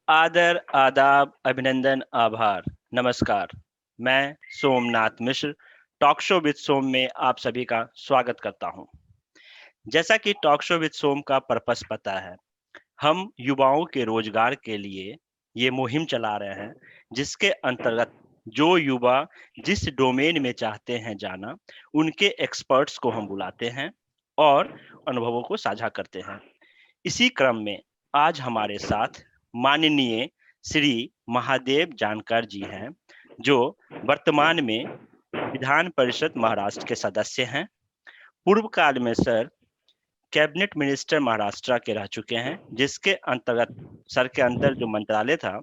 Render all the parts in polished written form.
आदर, आदाब, अभिनंदन, आभार, नमस्कार। मैं सोमनाथ मिश्र टॉक शो विद सोम में आप सभी का स्वागत करता हूं। जैसा कि टॉक शो विद सोम का पर्पस पता है, हम युवाओं के रोजगार के लिए ये मुहिम चला रहे हैं, जिसके अंतर्गत जो युवा जिस डोमेन में चाहते हैं जाना, उनके एक्सपर्ट्स को हम बुलाते हैं और अनुभवों को साझा करते हैं। इसी क्रम में आज हमारे साथ माननीय श्री महादेव जानकर जी हैं, जो वर्तमान में विधान परिषद महाराष्ट्र के सदस्य हैं। पूर्व काल में सर कैबिनेट मिनिस्टर महाराष्ट्र के रह चुके हैं, जिसके अंतर्गत सर के अंदर जो मंत्रालय था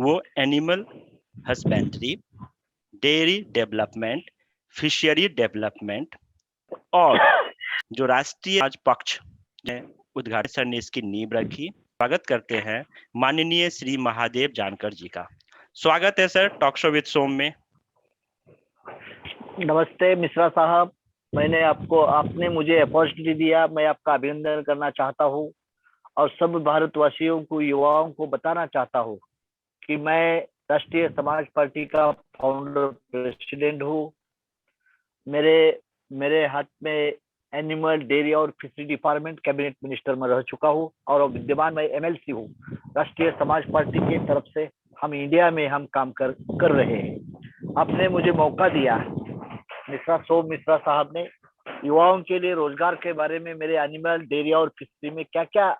वो animal husbandry, dairy development, fishery development और जो राष्ट्रीय आज पक्ष उद्घाटन सर ने इसकी नींव रखी। स्वागत करते हैं माननीय श्री महादेव जानकर जी का। स्वागत है सर टॉक शो विद सोम में। नमस्ते मिश्रा साहब, आपने मुझे अपॉर्चुनिटी दिया, मैं आपका अभिनंदन करना चाहता हूँ और सब भारतवासियों को, युवाओं को बताना चाहता हूँ कि मैं राष्ट्रीय समाज पार्टी का फाउंडर प्रेसिडेंट हूँ। मेरे हाथ में एनिमल, डेयरी और फिशरी डिपार्टमेंट कैबिनेट मिनिस्टर में रह चुका हूँ और विद्यमान मैं एमएलसी हूँ। राष्ट्रीय समाज पार्टी की तरफ से हम इंडिया में हम काम कर रहे हैं। आपने मुझे मौका दिया, मिश्रा साहब ने युवाओं के लिए रोजगार के बारे में, मेरे एनिमल, डेयरी और फिशरी में क्या क्या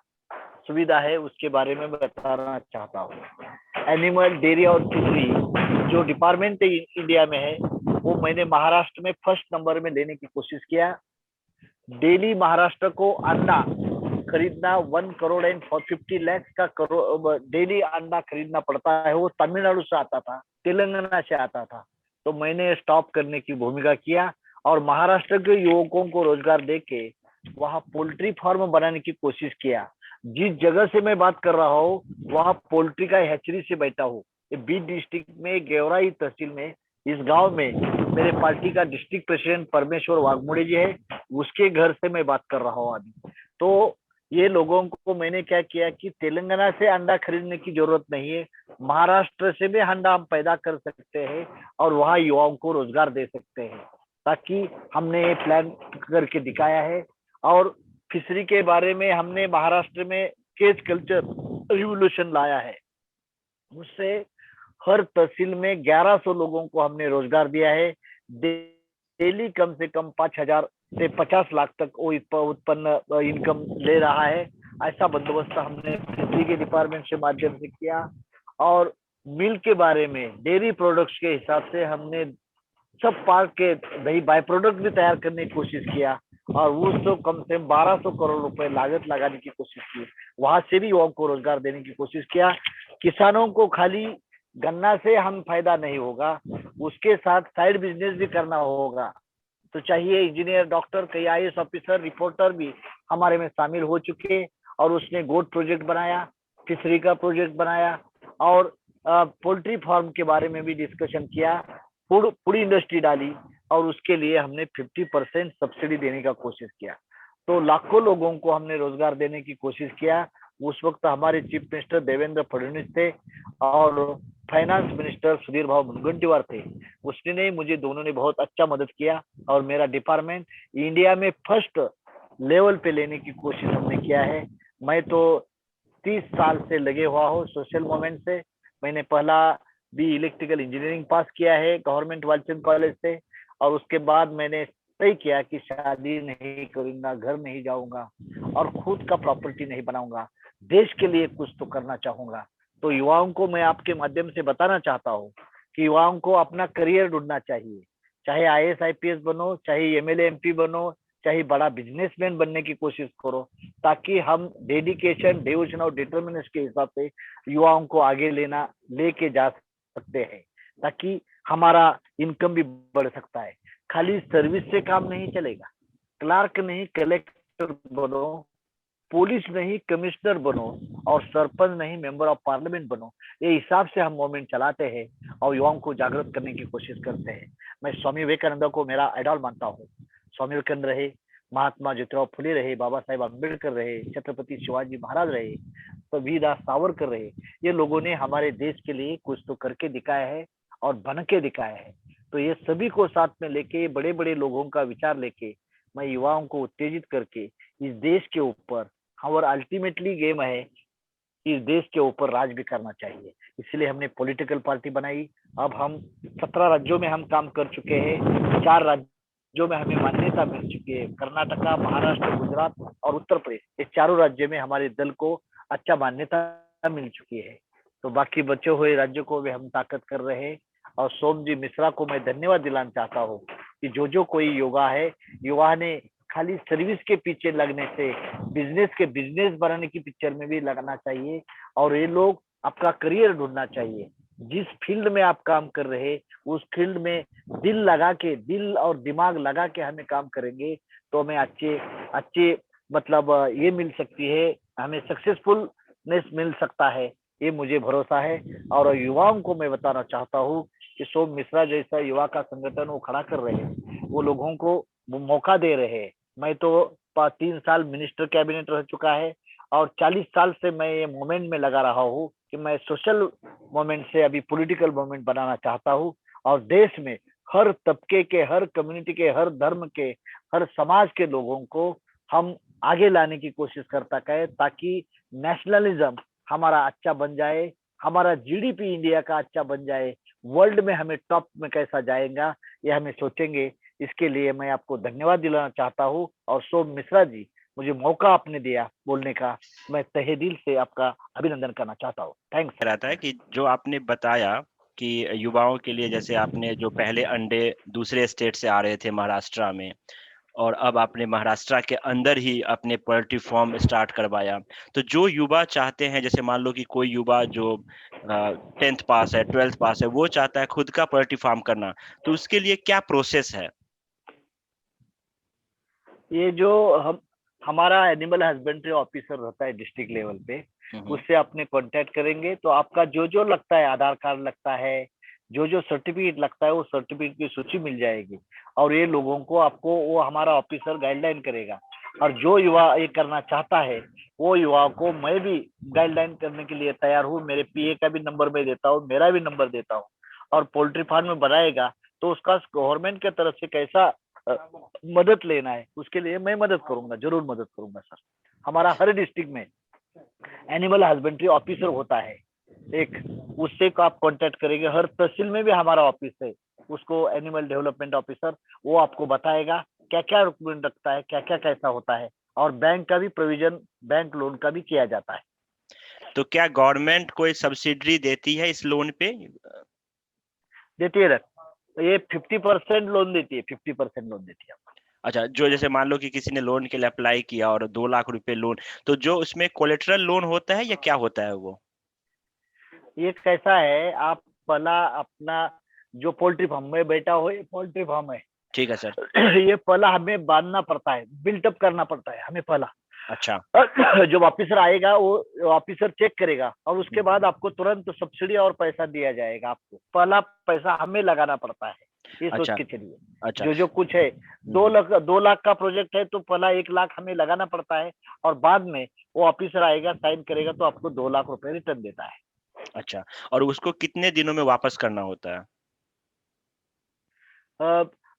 सुविधा है उसके बारे में बताना चाहता हूँ। एनिमल, डेयरी और फिशरी जो डिपार्टमेंट इंडिया में है वो मैंने महाराष्ट्र में फर्स्ट नंबर में लेने की कोशिश किया। डेली महाराष्ट्र को अंडा खरीदना 1 करोड़ एंड 50 लाख का डेली अंडा खरीदना पड़ता है। वो तमिलनाडु से आता था, तेलंगाना से आता था, तो मैंने स्टॉप करने की भूमिका किया और महाराष्ट्र के युवकों को रोजगार देके वहाँ पोल्ट्री फार्म बनाने की कोशिश किया। जिस जगह से मैं बात कर रहा हूँ वहाँ पोल्ट्री का हैचरी से बैठा हूँ। बीड डिस्ट्रिक्ट में गेवराई तहसील में इस गांव में मेरे पार्टी का डिस्ट्रिक्ट प्रेसिडेंट परमेश्वर वाघमोड़े जी है, उसके घर से मैं बात कर रहा हूँ अभी। तो ये लोगों को मैंने क्या किया कि तेलंगाना से अंडा खरीदने की जरूरत नहीं है, महाराष्ट्र से भी अंडा हम पैदा कर सकते हैं और वहाँ युवाओं को रोजगार दे सकते हैं, ताकि हमने ये प्लान करके दिखाया है। और फिशरी के बारे में हमने महाराष्ट्र में केज कल्चर रिवोल्यूशन लाया है, उससे हर तहसील में 1100 लोगों को हमने रोजगार दिया है। डेली कम से कम 5,000 से 50 लाख तक वो उत्पन्न इनकम ले रहा है। ऐसा बंदोबस्त हमने फिशरी के डिपार्टमेंट से माध्यम से किया। और मिल के बारे में, डेयरी प्रोडक्ट्स के हिसाब से हमने सब पार्क के दही बाय प्रोडक्ट भी तैयार करने की कोशिश किया और वो तो कम से कम 1200 करोड़ रुपए लागत लगाने की कोशिश की। वहां से भी युवाओं को रोजगार देने की कोशिश किया। किसानों को खाली गन्ना से हम फायदा नहीं होगा, उसके साथ साइड बिजनेस भी करना होगा। तो चाहिए इंजीनियर, डॉक्टर, कई आईएएस ऑफिसर, रिपोर्टर भी हमारे में शामिल हो चुके और उसने गोट प्रोजेक्ट बनाया, फिशरी का प्रोजेक्ट बनाया और पोल्ट्री फार्म के बारे में भी डिस्कशन किया। फूड इंडस्ट्री डाली और उसके लिए हमने 50% सब्सिडी देने का कोशिश किया। तो लाखों लोगों को हमने रोजगार देने की कोशिश किया। उस वक्त हमारे चीफ मिनिस्टर देवेंद्र फडणवीस थे और फाइनेंस मिनिस्टर सुधीर भाव मुनगंटीवार थे। उसने मुझे, दोनों ने बहुत अच्छा मदद किया और मेरा डिपार्टमेंट इंडिया में फर्स्ट लेवल पे लेने की कोशिश हमने किया है। मैं तो 30 साल से लगे हुआ हूँ सोशल मूवमेंट से। मैंने पहला भी इलेक्ट्रिकल इंजीनियरिंग पास किया है गवर्नमेंट वालचंद कॉलेज से और उसके बाद मैंने तय किया कि शादी नहीं करूंगा, घर नहीं जाऊंगा और खुद का प्रॉपर्टी नहीं बनाऊंगा, देश के लिए कुछ तो करना चाहूंगा। तो युवाओं को मैं आपके माध्यम से बताना चाहता हूँ कि युवाओं को अपना करियर ढूंढना चाहिए। चाहे आईएएस आईपीएस बनो, चाहे एमएलए एमपी बनो, चाहे बड़ा बिजनेसमैन बनने की कोशिश करो, ताकि हम डेडिकेशन, डिवोशन और डिटर्मिनेशन के हिसाब से युवाओं को आगे लेके जा सकते हैं, ताकि हमारा इनकम भी बढ़ सकता है। खाली सर्विस से काम नहीं चलेगा। क्लार्क नहीं कलेक्टर बनो, पुलिस नहीं कमिश्नर बनो और सरपंच नहीं मेंबर ऑफ पार्लियामेंट बनो। ये हिसाब से हम मूवमेंट चलाते हैं और युवाओं को जागृत करने की कोशिश करते हैं। मैं स्वामी विवेकानंद को मेरा आइडल मानता हूँ। स्वामी विवेकानंद रहे, महात्मा ज्योतिराव फुले रहे, बाबा साहेब अम्बेडकर रहे, छत्रपति शिवाजी महाराज रहे, वीरदास सावरकर रहे, ये लोगों ने हमारे देश के लिए कुछ तो करके दिखाया है और बन के दिखाया है। तो ये सभी को साथ में लेके, बड़े बड़े लोगों का विचार लेके, मैं युवाओं को उत्तेजित करके इस देश के ऊपर, और अल्टीमेटली गेम है इस देश के ऊपर राज भी करना चाहिए। इसलिए हमने पॉलिटिकल पार्टी बनाई। अब हम 17 राज्यों में हम काम कर चुके हैं। 4 राज्यों में हमें मान्यता मिल चुकी है, कर्नाटका, महाराष्ट्र, गुजरात और उत्तर प्रदेश। इस चारों राज्यों में हमारे दल को अच्छा मान्यता मिल चुकी है। तो बाकी बचे हुए राज्यों को भी हम ताकत कर रहे हैं। और सोम जी मिश्रा को मैं धन्यवाद दिलाना चाहता हूँ कि जो कोई युवा ने खाली सर्विस के पीछे लगने से बिजनेस बनाने की पिक्चर में भी लगना चाहिए। और ये लोग आपका करियर ढूंढना चाहिए। जिस फील्ड में आप काम कर रहे उस फील्ड में दिल और दिमाग लगा के हमें काम करेंगे तो हमें अच्छे मतलब ये मिल सकती है, हमें सक्सेसफुलनेस मिल सकता है, ये मुझे भरोसा है। और युवाओं को मैं बताना चाहता हूँ कि सोम मिश्रा जैसा युवा का संगठन वो खड़ा कर रहे हैं, वो लोगों को वो मौका दे रहे हैं। मैं तो 3 साल मिनिस्टर कैबिनेट रह चुका है और 40 साल से मैं ये मूवमेंट में लगा रहा हूँ कि मैं सोशल मूवमेंट से अभी पॉलिटिकल मूवमेंट बनाना चाहता हूँ। और देश में हर तबके के, हर कम्युनिटी के, हर धर्म के, हर समाज के लोगों को हम आगे लाने की कोशिश करता है, ताकि नेशनलिज्म हमारा अच्छा बन जाए, हमारा जीडीपी इंडिया का अच्छा बन जाए, वर्ल्ड में हमें टॉप में कैसा जाएगा ये हमें सोचेंगे। इसके लिए मैं आपको धन्यवाद दिलाना चाहता हूँ। और सोम मिश्रा जी, मुझे मौका आपने दिया बोलने का, मैं तहे दिल से आपका अभिनंदन करना चाहता हूँ। थैंक्स। रहता है कि जो आपने बताया कि युवाओं के लिए, जैसे आपने जो पहले अंडे दूसरे स्टेट से आ रहे थे महाराष्ट्र में, और अब आपने महाराष्ट्र के अंदर ही अपने पोल्ट्री फार्म स्टार्ट करवाया। तो जो युवा चाहते हैं, जैसे मान लो कि कोई युवा जो 10th पास है, 12th पास है, वो चाहता है खुद का पोल्ट्री फार्म करना, तो उसके लिए क्या प्रोसेस है? ये जो हमारा एनिमल हस्बेंड्री ऑफिसर रहता है डिस्ट्रिक्ट लेवल पे, उससे अपने कांटेक्ट करेंगे तो आपका जो लगता है, आधार कार्ड लगता है, जो सर्टिफिकेट लगता है, वो सर्टिफिकेट की सूची मिल जाएगी। और ये लोगों को आपको वो हमारा ऑफिसर गाइडलाइन करेगा। और जो युवा ये करना चाहता है वो युवा को मैं भी गाइडलाइन करने के लिए तैयार हूँ। मेरे पीए का भी नंबर मैं देता हूँ, मेरा भी नंबर देता हूँ। और पोल्ट्री फार्म में बनाएगा तो उसका गवर्नमेंट के तरफ से कैसा मदद लेना है, उसके लिए मैं मदद करूंगा, जरूर मदद करूंगा सर। हमारा हर डिस्ट्रिक्ट में एनिमल हस्बेंड्री ऑफिसर होता है एक, उससे को आप कांटेक्ट करेंगे। हर तहसील में भी हमारा ऑफिस है, उसको एनिमल डेवलपमेंट ऑफिसर, वो आपको बताएगा क्या क्या डॉक्यूमेंट रखता है, क्या क्या कैसा होता है। और बैंक का भी प्रोविजन, बैंक लोन का भी किया जाता है। तो क्या गवर्नमेंट कोई सब्सिडी देती है इस लोन पे? देती है, ये 50% लोन देती है, 50% लोन देती है। अच्छा, जो जैसे मान लो कि किसी ने लोन के लिए अप्लाई किया और 2 लाख रुपए लोन, तो जो उसमें कोलेटरल लोन होता है या क्या होता है वो? ये कैसा है, आप पहला अपना जो पोल्ट्री फार्म में बैठा हो, ये पोल्ट्री फार्म है, ठीक है सर। ये पहला हमें बांधना पड़ता है, बिल्टअप करना पड़ता है हमें पहला। अच्छा। जब ऑफिसर आएगा वो ऑफिसर चेक करेगा और उसके बाद आपको तुरंत सब्सिडी और पैसा दिया जाएगा। आपको पहला पैसा हमें लगाना पड़ता है, ये सोच अच्छा। के चलिए। अच्छा। जो कुछ है, 2 लाख का प्रोजेक्ट है तो पहला 1 लाख हमें लगाना पड़ता है। और बाद में वो ऑफिसर आएगा, साइन करेगा तो आपको 2 लाख रुपए रिटर्न देता है। अच्छा, और उसको कितने दिनों में वापस करना होता है?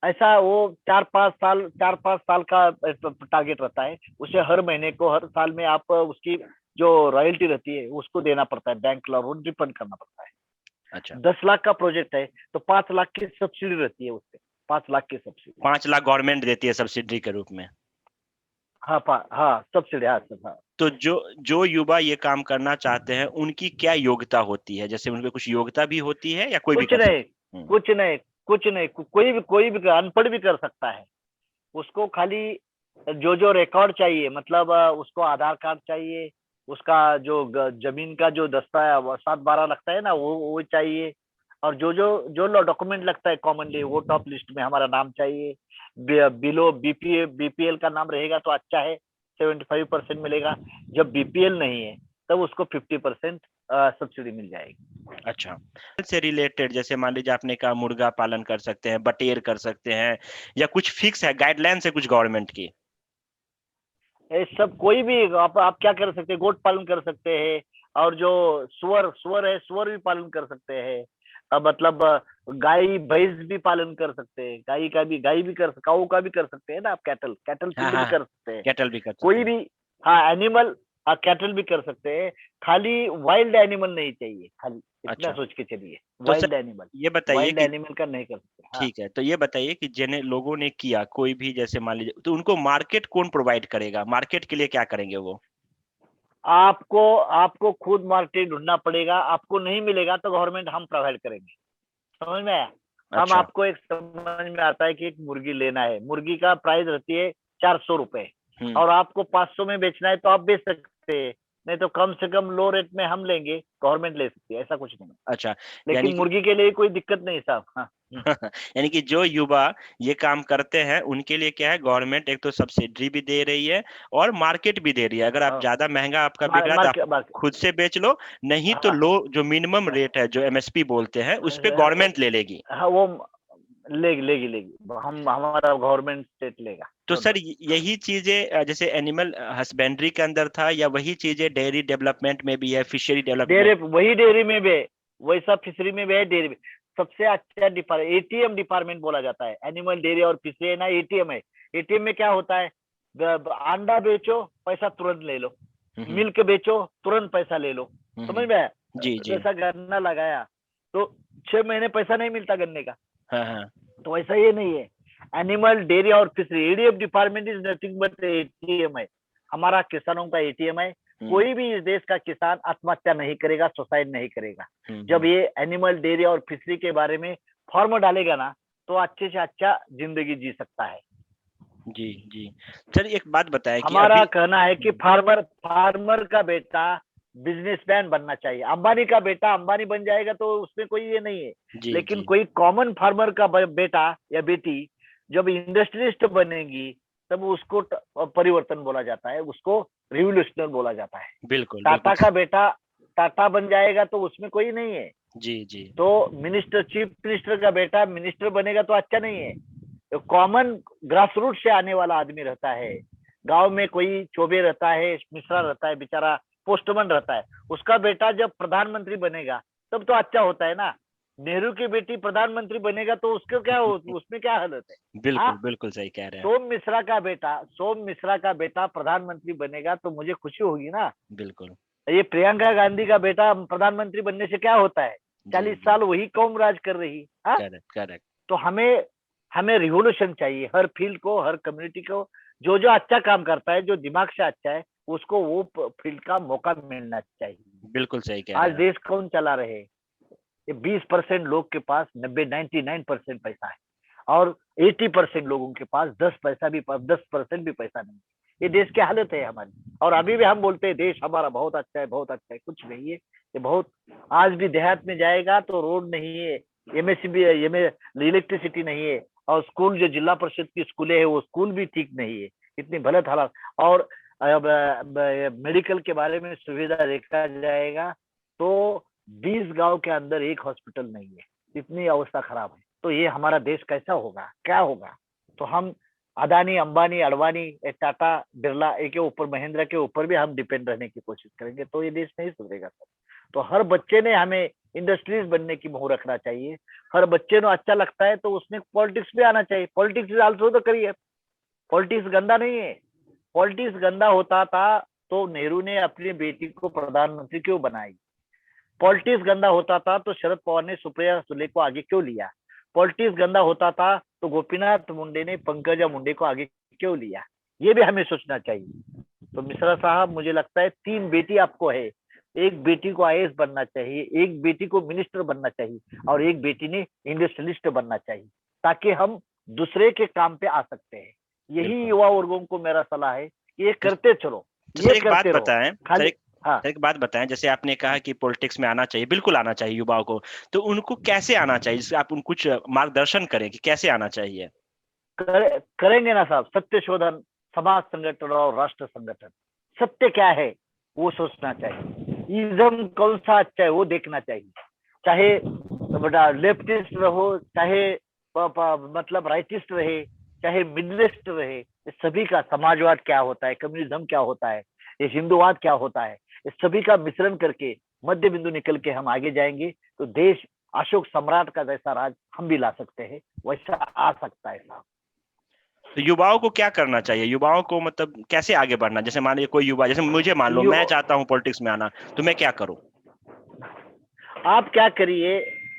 ऐसा वो 4-5 साल का टारगेट रहता है। उसे हर महीने को, हर साल में आप उसकी जो रॉयल्टी रहती है उसको देना पड़ता है, बैंक लोन रिफंड करना पड़ता है। अच्छा। 10 लाख का प्रोजेक्ट है तो 5 लाख की सब्सिडी रहती है उससे, 5 लाख की सब्सिडी। 5 लाख गवर्नमेंट देती है सब्सिडी के रूप में? हाँ हाँ, सब्सिडी, हाँ सर, हाँ। तो जो जो युवा ये काम करना चाहते हैं, उनकी क्या योग्यता होती है? जैसे उनमें कुछ योग्यता भी होती है या कोई भी कुछ कर नहीं, सकता? कुछ नहीं, कोई भी अनपढ़ भी कर सकता है। उसको खाली जो रिकॉर्ड चाहिए, मतलब उसको आधार कार्ड चाहिए, उसका जो जमीन का जो दस्ता है 7/12 लगता है ना, वो चाहिए। और जो डॉक्यूमेंट लगता है कॉमनली, वो टॉप लिस्ट में हमारा नाम चाहिए। बिलो बीपीएल का नाम रहेगा तो अच्छा है, 75% मिलेगा। जब बीपीएल नहीं है तब उसको 50% सब्सिडी मिल जाएगी। अच्छा, से रिलेटेड जैसे मान लीजिए आपने कहा मुर्गा पालन कर सकते हैं, बटेर कर सकते हैं, या कुछ फिक्स है गाइडलाइंस है कुछ गवर्नमेंट की? ये सब कोई भी आप क्या कर सकते हैं, गोट पालन कर सकते हैं, और जो सुअर है, सुअर भी पालन कर सकते हैं। मतलब गाय भैंस भी पालन कर सकते हैं, गाय भी कर, काऊ का भी कर सकते हैं ना आप, कैटल हाँ फील्ड भी हाँ, कर सकते हैं, कैटल भी कर सकते कोई हैं। भी। हाँ एनिमल, हाँ कैटल भी कर सकते हैं। खाली वाइल्ड एनिमल नहीं चाहिए, खाली इतना अच्छा, सोच के चलिए, तो सर वाइल्ड एनिमल, ये बताइए वाइल्ड कि एनिमल का नहीं कर सकते। हाँ, ठीक है, तो ये बताइए कि जिन्हें लोगों ने किया, कोई भी जैसे मान लीजिए, तो उनको मार्केट कौन प्रोवाइड करेगा? मार्केट के लिए क्या करेंगे वो? आपको आपको खुद मार्केट ढूंढना पड़ेगा, आपको नहीं मिलेगा तो गवर्नमेंट हम प्रोवाइड करेंगे। समझ में आया? हम अच्छा। आपको एक समझ में आता है कि एक मुर्गी लेना है, मुर्गी का प्राइस रहती है 400 रुपए, हम्म। और आपको 500 में बेचना है तो आप बेच सकते हैं, नहीं तो कम से कम लो रेट में हम लेंगे, गवर्नमेंट ले सकती है, ऐसा कुछ नहीं। अच्छा, यानी लेकिन कि मुर्गी के लिए कोई दिक्कत नहीं साहब। हाँ। यानी कि जो युवा ये काम करते हैं उनके लिए क्या है, गवर्नमेंट एक तो सब्सिडी भी दे रही है और मार्केट भी दे रही है। अगर आप हाँ, ज्यादा महंगा आपका बिक रहा है तो आप मार्केट मार्केट। खुद से बेच लो, नहीं तो हाँ लो, जो मिनिमम रेट है, जो एमएसपी बोलते हैं, उस पे गवर्नमेंट ले लेगी। हाँ, वो लेगी लेगी लेगी, हम हमारा गवर्नमेंट स्टेट लेगा तो सर तुरंत। यही चीजें जैसे एनिमल हस्बेंड्री के अंदर था, या वही चीजें डेयरी डेवलपमेंट में भी है, फिशरी डेवलपमेंट? डेयरी में भी, वैसा फिशरी में भी है, डेयरी में। सबसे अच्छा डिपार्टमेंट एटीएम डिपार्टमेंट बोला जाता है, एनिमल डेयरी और फिशरी है ना, एटीएम है। एटीएम में क्या होता है, अंडा बेचो पैसा तुरंत ले लो, हम्म मिल्क बेचो तुरंत पैसा ले लो। समझ में आया? जी जी। जैसा गन्ना लगाया तो 6 महीने पैसा नहीं मिलता गन्ने का, हाँ हाँ। तो ऐसा ये नहीं है। एनिमल डेयरी और fishery, ADF department is nothing but ATM है, हमारा किसानों का एटीएम है। हम्म कोई भी इस देश का किसान आत्महत्या नहीं करेगा, सुसाइड नहीं करेगा। जब हम्म। ये एनिमल डेयरी और फिशरी के बारे में फॉर्म डालेगा ना, तो अच्छे से अच्छा जिंदगी जी सकता है। जी जी। सर एक बात बताएं कि हमारा अभी कहना है कि फार्मर का बेटा बिजनेसमैन बनना चाहिए। अंबानी का बेटा अंबानी बन जाएगा तो उसमें कोई ये नहीं है, जी लेकिन जी। कोई कॉमन फार्मर का बेटा या बेटी जब इंडस्ट्रियलिस्ट बनेगी, तब उसको परिवर्तन बोला जाता है, उसको रिवोल्यूशनर बोला जाता है। बिल्कुल बिल्कुल। टाटा का बेटा टाटा बन जाएगा तो उसमें कोई नहीं है। जी जी। तो मिनिस्टर, चीफ मिनिस्टर का बेटा मिनिस्टर बनेगा तो अच्छा नहीं है। तो कॉमन ग्रास रूट से आने वाला आदमी रहता है, गांव में कोई चौबे रहता है, मिश्रा रहता है, बेचारा पोस्टमैन रहता है, उसका बेटा जब प्रधानमंत्री बनेगा तब तो अच्छा होता है ना। नेहरू की बेटी प्रधानमंत्री बनेगा तो उसको क्या उसमें क्या हालत है? हाँ, बिल्कुल बिल्कुल सही कह रहे हैं आप। सोम मिश्रा का बेटा प्रधानमंत्री बनेगा तो मुझे खुशी होगी ना। बिल्कुल। ये प्रियंका गांधी का बेटा प्रधानमंत्री बनने से क्या होता है? जी 40 जी। साल वही कौम राज कर रही। हाँ, करेक्ट करेक्ट। तो हमें हमें रिवोल्यूशन चाहिए, हर फील्ड को, हर कम्युनिटी को। जो जो अच्छा काम करता है, जो दिमाग से अच्छा है, उसको वो फील्ड का मौका मिलना चाहिए। बिल्कुल सही कह रहे आज हैं आप। देश कौन चला रहे? ये 20% लोग के पास 99% पैसा है, और 80% लोगों के पास 10% भी पैसा नहीं। ये देश की हालत है हमारी। और अभी भी हम बोलते हैं देश हमारा बहुत अच्छा है, बहुत अच्छा है। कुछ नहीं है ये। बहुत आज भी देहात में जाएगा तो रोड नहीं है, एमएससीबी इलेक्ट्रिसिटी नहीं है, और स्कूल जो जिला परिषद की स्कूलें है वो स्कूल भी ठीक नहीं है, इतनी गलत हालत। और मेडिकल के बारे में सुविधा देखा जाएगा तो 20 गांव के अंदर एक हॉस्पिटल नहीं है, इतनी अवस्था खराब है। तो ये हमारा देश कैसा होगा, क्या होगा? तो हम अदानी, अंबानी, अडवाणी, टाटा, बिरला के ऊपर, महिंद्रा के ऊपर भी हम डिपेंड रहने की कोशिश करेंगे तो ये देश नहीं सुधरेगा सर। तो हर बच्चे ने हमें इंडस्ट्रीज बनने की मोह रखना चाहिए। हर बच्चे को अच्छा लगता है तो उसमें पॉलिटिक्स भी आना चाहिए। Politics is also the career. Politics गंदा नहीं है। पॉलिटिक्स गंदा होता था तो नेहरू ने अपनी बेटी को प्रधानमंत्री क्यों बनाई? पॉलिटिक्स गंदा होता था तो शरद पवार ने सुप्रिया सुले को आगे क्यों लिया? पॉलिटिक्स गंदा होता था तो गोपीनाथ मुंडे ने पंकजा मुंडे को आगे क्यों लिया? ये भी हमें सोचना चाहिए। तो मिश्रा साहब, मुझे लगता है 3 बेटी आपको है। एक बेटी को आईएएस बनना चाहिए, एक बेटी को मिनिस्टर बनना चाहिए, और एक बेटी ने इंडस्ट्रियलिस्ट बनना चाहिए, ताकि हम दूसरे के काम पे आ सकते हैं। यही बिल्कुल। युवा वर्गों को मेरा सलाह है कि ये तो, करते चलो, तो ये सर एक बात करते रहो बताएं, खाली। हाँ, सर एक बात बताएं, जैसे आपने कहा कि पॉलिटिक्स में आना चाहिए, बिल्कुल आना चाहिए युवाओं को, तो उनको कैसे आना चाहिए? जिससे आप उनको कुछ मार्गदर्शन करें कि कैसे आना चाहिए। करेंगे ना साहब। सत्य शोधन, समाज संगठन और राष्ट्र संगठन। सत्य क्या है वो सोचना चाहिए, इज्म कौन सा अच्छा है वो देखना चाहिए। चाहे लेफ्टिस्ट रहो, चाहे मतलब राइटिस्ट रहे, चाहे मिडलिस्ट रहे, इस सभी का, समाजवाद क्या होता है, कम्युनिज्म क्या होता है, ये हिंदूवाद क्या होता है, इस सभी का मिश्रण करके मध्य बिंदु निकल के हम आगे जाएंगे तो देश अशोक सम्राट का जैसा राज हम भी ला सकते हैं, वैसा आ सकता है साहब। तो युवाओं को क्या करना चाहिए, युवाओं को मतलब कैसे आगे बढ़ना, जैसे मान लीजिए कोई युवा, जैसे मुझे मान लो मैं चाहता हूँ पॉलिटिक्स में आना, तो मैं क्या करूँ? आप क्या करिए,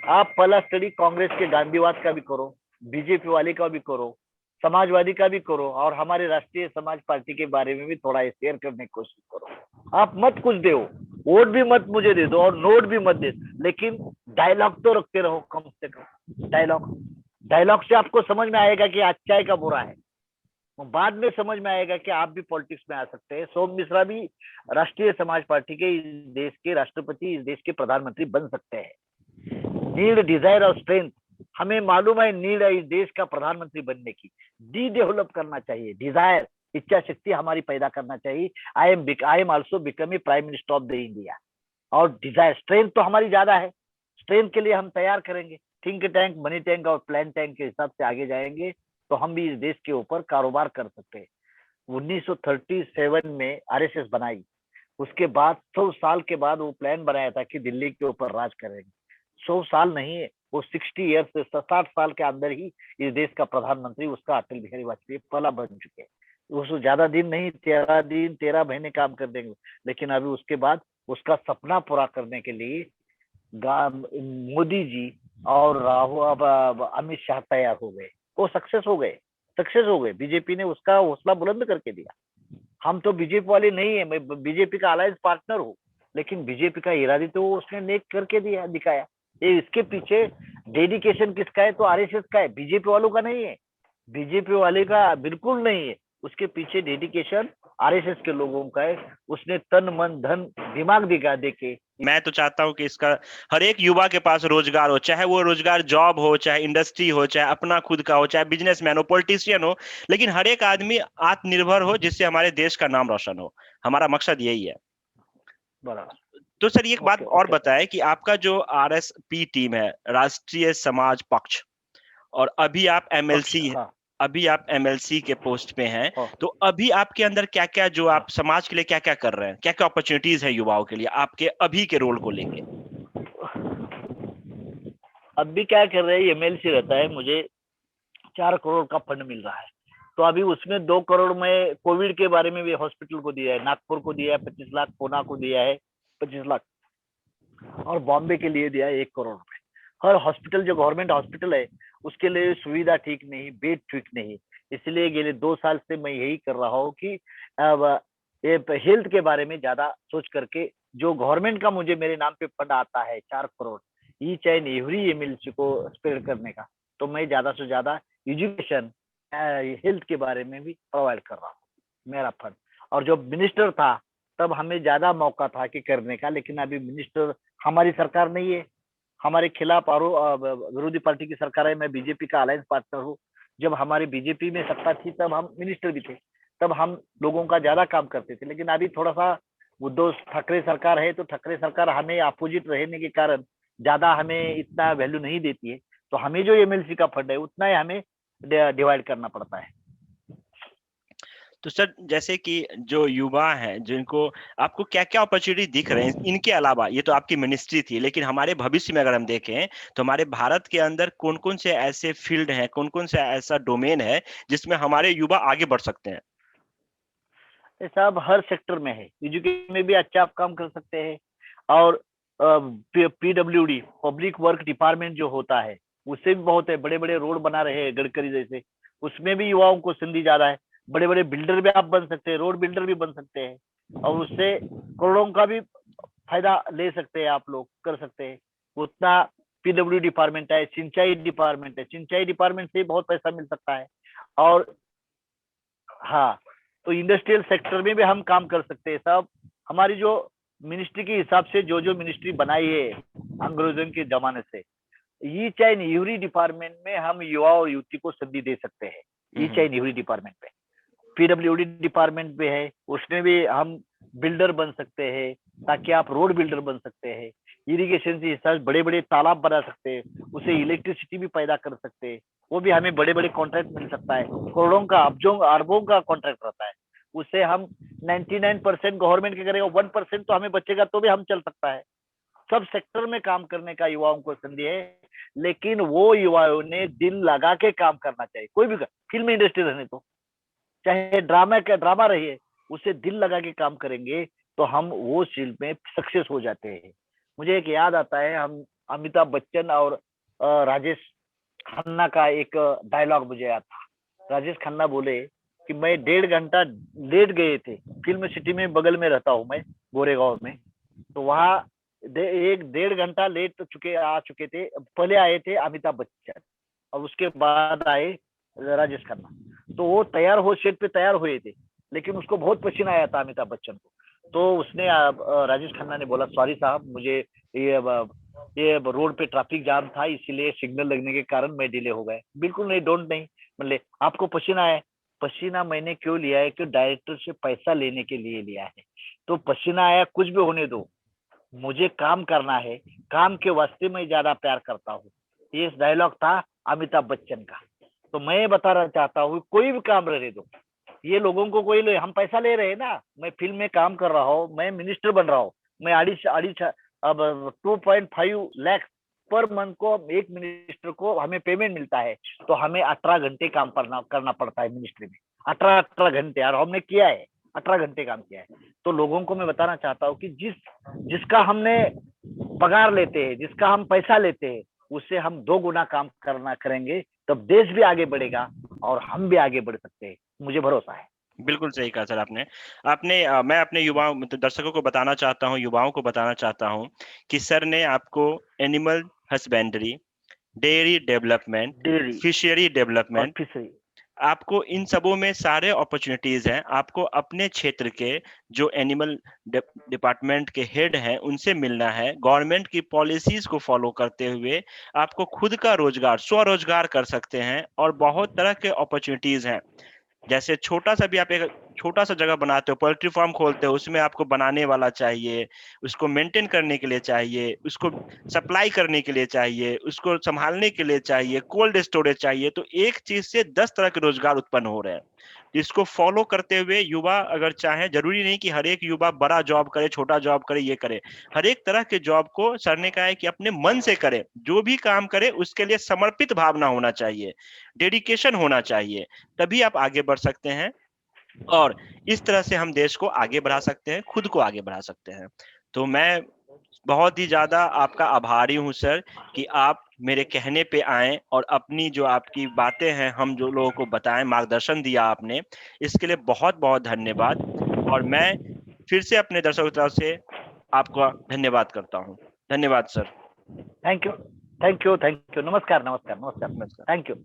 आप पहला स्टडी कांग्रेस के गांधीवाद का भी करो, बीजेपी वाले का भी करो, समाजवादी का भी करो, और हमारे राष्ट्रीय समाज पार्टी के बारे में भी थोड़ा शेयर करने की कोशिश करो। आप मत कुछ दो, वोट भी मत मुझे दे दो और नोट भी मत दे, लेकिन डायलॉग तो रखते रहो कम से कम। डायलॉग, डायलॉग से आपको समझ में आएगा कि अच्छा है का बुरा है, बाद में समझ में आएगा कि आप भी पॉलिटिक्स में आ सकते हैं। सोम मिश्रा भी राष्ट्रीय समाज पार्टी के, इस देश के राष्ट्रपति, इस देश के प्रधानमंत्री बन सकते हैं। नीड, डिजायर और स्ट्रेंथ, हमें मालूम है नीड है इस देश का प्रधानमंत्री बनने की, डी डेवलप करना चाहिए, डिजायर, इच्छा शक्ति हमारी पैदा करना चाहिए। I am also become a prime minister of the India. और डिजायर, स्ट्रेंथ तो हमारी ज्यादा है, स्ट्रेंथ के लिए हम तैयार करेंगे, थिंक टैंक, मनी टैंक और प्लान टैंक के हिसाब से आगे जाएंगे तो हम भी इस देश के ऊपर कारोबार कर सकते हैं। 1937 में आरएसएस बनाई, उसके बाद 100 साल के बाद वो प्लान बनाया था कि दिल्ली के ऊपर राज करेंगे। 100 साल नहीं है, वो 60 ईयर से 60 साल के अंदर ही इस देश का प्रधानमंत्री उसका अटल बिहारी वाजपेयी पहला बन चुके हैं। उसको ज्यादा दिन नहीं, 13 दिन 13 महीने काम कर देंगे, लेकिन अभी उसके बाद उसका सपना पूरा करने के लिए मोदी जी और राहुल अमित शाह तैयार हो गए, वो सक्सेस हो गए, सक्सेस हो गए। बीजेपी ने उसका हौसला बुलंद करके दिया। हम तो बीजेपी वाले नहीं है, मैं बीजेपी का अलायंस पार्टनर हूँ, लेकिन बीजेपी का इरादा तो उसने नेक करके दिया, दिखाया। ये इसके पीछे डेडिकेशन किसका है, तो आरएसएस का है, बीजेपी वालों का नहीं है, बीजेपी वाले का बिल्कुल नहीं है। उसके पीछे डेडिकेशन आरएसएस के लोगों का है। उसने तन मन धन दिमाग दिखा दे के। मैं तो चाहता हूं कि इसका हर एक युवा के पास रोजगार हो, चाहे वो रोजगार जॉब हो, चाहे इंडस्ट्री हो, चाहे अपना खुद का हो, चाहे बिजनेसमैन हो, पॉलिटिशियन हो, लेकिन हर एक आदमी आत्मनिर्भर हो, जिससे हमारे देश का नाम रोशन हो। हमारा मकसद यही है। बराबर। तो सर एक बात ओके और ओके। बताएं कि आपका जो आरएसपी टीम है, राष्ट्रीय समाज पक्ष, और पक्ष, हाँ। अभी आप एमएलसी के पोस्ट पे हैं, हाँ। तो अभी आपके अंदर क्या क्या, जो हाँ। आप समाज के लिए क्या क्या कर रहे हैं, क्या क्या अपॉर्चुनिटीज है युवाओं के लिए आपके अभी के रोल को लेके? अब भी क्या कर रहे हैं, एमएलसी रहता है, मुझे 4 करोड़ का फंड मिल रहा है, तो अभी उसमें 2 करोड़ में कोविड के बारे में भी हॉस्पिटल को दिया है, नागपुर को दिया है 25 लाख, पूना को दिया है 25 लाख, और बॉम्बे के लिए दिया है 1 करोड़ रुपए। हर हॉस्पिटल, जो गवर्नमेंट हॉस्पिटल है, उसके लिए सुविधा ठीक नहीं, बेड ठीक नहीं, इसलिए गेले 2 साल से मैं यही कर रहा हूँ कि अब ये हेल्थ के बारे में ज्यादा सोच करके, जो गवर्नमेंट का मुझे मेरे नाम पे फंड आता है 4 crore, each and every MLC को स्प्रेड करने का, तो मैं ज्यादा से ज्यादा एजुकेशन, हेल्थ के बारे में भी प्रोवाइड कर रहा हूँ मेरा फंड। और जब मिनिस्टर था तब हमें ज्यादा मौका था कि करने का, लेकिन अभी मिनिस्टर हमारी सरकार नहीं है, हमारे खिलाफ विरोधी पार्टी की सरकार है, मैं बीजेपी का अलायंस पार्टनर हूँ। जब हमारी बीजेपी में सत्ता थी तब हम मिनिस्टर भी थे, तब हम लोगों का ज्यादा काम करते थे, लेकिन अभी थोड़ा सा उद्धव ठाकरे सरकार है, तो ठाकरे सरकार हमें अपोजिट रहने के कारण ज्यादा हमें इतना वैल्यू नहीं देती है, तो हमें जो एमएलसी का फंड है उतना ही हमें डिवाइड करना पड़ता है। तो सर जैसे कि जो युवा हैं, जिनको आपको क्या क्या अपॉर्चुनिटी दिख रहे हैं इनके अलावा, ये तो आपकी मिनिस्ट्री थी, लेकिन हमारे भविष्य में अगर हम देखें तो हमारे भारत के अंदर कौन कौन से ऐसे फील्ड हैं, कौन कौन से ऐसा डोमेन है जिसमें हमारे युवा आगे बढ़ सकते हैं? ये सब हर सेक्टर में है, एजुकेशन में भी अच्छा आप काम कर सकते हैं, और पीडब्ल्यूडी, पब्लिक वर्क डिपार्टमेंट जो होता है, उससे भी बहुत है, बड़े बड़े रोड बना रहे हैं गडकरी जैसे, उसमें भी युवाओं को संधि ज्यादा है। बड़े बड़े बिल्डर भी आप बन सकते हैं, रोड बिल्डर भी बन सकते हैं, और उससे करोड़ों का भी फायदा ले सकते हैं, आप लोग कर सकते हैं उतना। पीडब्ल्यू डिपार्टमेंट है, सिंचाई डिपार्टमेंट है, सिंचाई डिपार्टमेंट से बहुत पैसा मिल सकता है। और हाँ, तो इंडस्ट्रियल सेक्टर में भी हम काम कर सकते हैं साहब। हमारी जो मिनिस्ट्री के हिसाब से जो जो मिनिस्ट्री बनाई है अंग्रेजों के जमाने से, ईच एंड एवरी डिपार्टमेंट में हम युवा और युवती को संधि दे सकते हैं, ईच एंड एवरी डिपार्टमेंट में। पीडब्ल्यूडी डिपार्टमेंट में है, उसमें भी हम बिल्डर बन सकते हैं, ताकि आप रोड बिल्डर बन सकते हैं, इरिगेशन के हिसाब से बड़े बड़े तालाब बना सकते हैं, उसे इलेक्ट्रिसिटी भी पैदा कर सकते हैं, वो भी हमें बड़े बड़े कॉन्ट्रैक्ट मिल सकता है, करोड़ों का, अरबों का कॉन्ट्रैक्ट रहता है। उससे हम 99% गवर्नमेंट के करेगा, 1% तो हमें बचेगा तो भी हम चल सकता है। सब सेक्टर में काम करने का युवाओं को संधि है, लेकिन वो युवाओं ने दिल लगा के काम करना चाहिए। कोई भी फिल्म इंडस्ट्री रहने तो, चाहे ड्रामा रही, उसे दिल लगा के काम करेंगे तो हम वो फील्ड में सक्सेस हो जाते हैं। मुझे एक याद आता है, हम अमिताभ बच्चन और राजेश खन्ना का एक डायलॉग मुझे याद था। राजेश खन्ना बोले कि मैं 1.5 घंटा लेट गए थे, फिल्म सिटी में बगल में रहता हूँ मैं, गोरेगांव में, तो वहाँ 1.5 घंटा लेट आ चुके थे। पहले आए थे अमिताभ बच्चन और उसके बाद आए राजेश खन्ना। तो वो तैयार हो, सेट पे तैयार हुए थे, लेकिन उसको बहुत पसीना आया था अमिताभ बच्चन को। तो उसने राजेश खन्ना ने बोला, सॉरी साहब, मुझे ये रोड पे ट्रैफिक जाम था, इसीलिए सिग्नल लगने के कारण मैं डिले हो गए। बिल्कुल नहीं, डोंट नहीं, मतलब आपको पसीना है, पसीना मैंने क्यों लिया है कि डायरेक्टर से पैसा लेने के लिए लिया है। तो पसीना आया, कुछ भी होने दो, मुझे काम करना है, काम के वास्ते मैं ज्यादा प्यार करता हूँ। ये डायलॉग था अमिताभ बच्चन का। तो मैं बताना चाहता हूँ, कोई भी काम रहने दो, ये लोगों को कोई हम पैसा ले रहे हैं ना, मैं फिल्म में काम कर रहा हूँ, मैं मिनिस्टर बन रहा हूँ, मैं अब 2.5 लाख पर मंथ को एक मिनिस्टर को हमें पेमेंट मिलता है, तो हमें 18 घंटे काम करना पड़ता है मिनिस्ट्री में। 18 घंटे, और हमने किया है, 18 घंटे काम किया है। तो लोगों को मैं बताना चाहता हूँ कि जिसका हमने पगार लेते हैं, जिसका हम पैसा लेते हैं, उससे हम 2 गुना काम करेंगे, तब देश भी आगे बढ़ेगा और हम भी आगे बढ़ सकते हैं, मुझे भरोसा है। बिल्कुल सही कहा सर आपने। मैं अपने युवाओं मतलब दर्शकों को बताना चाहता हूँ, युवाओं को बताना चाहता हूँ कि सर ने आपको animal husbandry, dairy development, dairy fishery और डेवलपमेंट, फिशरी, आपको इन सबों में सारे अपॉर्चुनिटीज हैं। आपको अपने क्षेत्र के जो एनिमल डिपार्टमेंट के हेड हैं उनसे मिलना है। गवर्नमेंट की पॉलिसीज को फॉलो करते हुए आपको खुद का रोजगार, स्वरोजगार कर सकते हैं और बहुत तरह के अपॉर्चुनिटीज हैं। जैसे छोटा सा भी आप एक छोटा सा जगह बनाते हो, पोल्ट्री फार्म खोलते हो, उसमें आपको बनाने वाला चाहिए, उसको मेंटेन करने के लिए चाहिए, उसको सप्लाई करने के लिए चाहिए, उसको संभालने के लिए चाहिए, कोल्ड स्टोरेज चाहिए। तो एक चीज से 10 तरह के रोजगार उत्पन्न हो रहे हैं। इसको फॉलो करते हुए युवा अगर चाहे, जरूरी नहीं कि हर एक युवा बड़ा जॉब करे, छोटा जॉब करे, ये करे। हर एक तरह के जॉब को सर ने कहा है कि अपने मन से करे, जो भी काम करे उसके लिए समर्पित भावना होना चाहिए, डेडिकेशन होना चाहिए, तभी आप आगे बढ़ सकते हैं। और इस तरह से हम देश को आगे बढ़ा सकते हैं, खुद को आगे बढ़ा सकते हैं। तो मैं बहुत ही ज्यादा आपका आभारी हूं सर कि आप मेरे कहने पे आए और अपनी जो आपकी बातें हैं हम जो लोगों को बताएं, मार्गदर्शन दिया आपने, इसके लिए बहुत बहुत धन्यवाद। और मैं फिर से अपने दर्शकों की तरफ से आपका धन्यवाद करता हूं। धन्यवाद sir. Thank you, thank you, thank you, नमस्कार, नमस्कार, नमस्कार, नमस्कार। Thank you.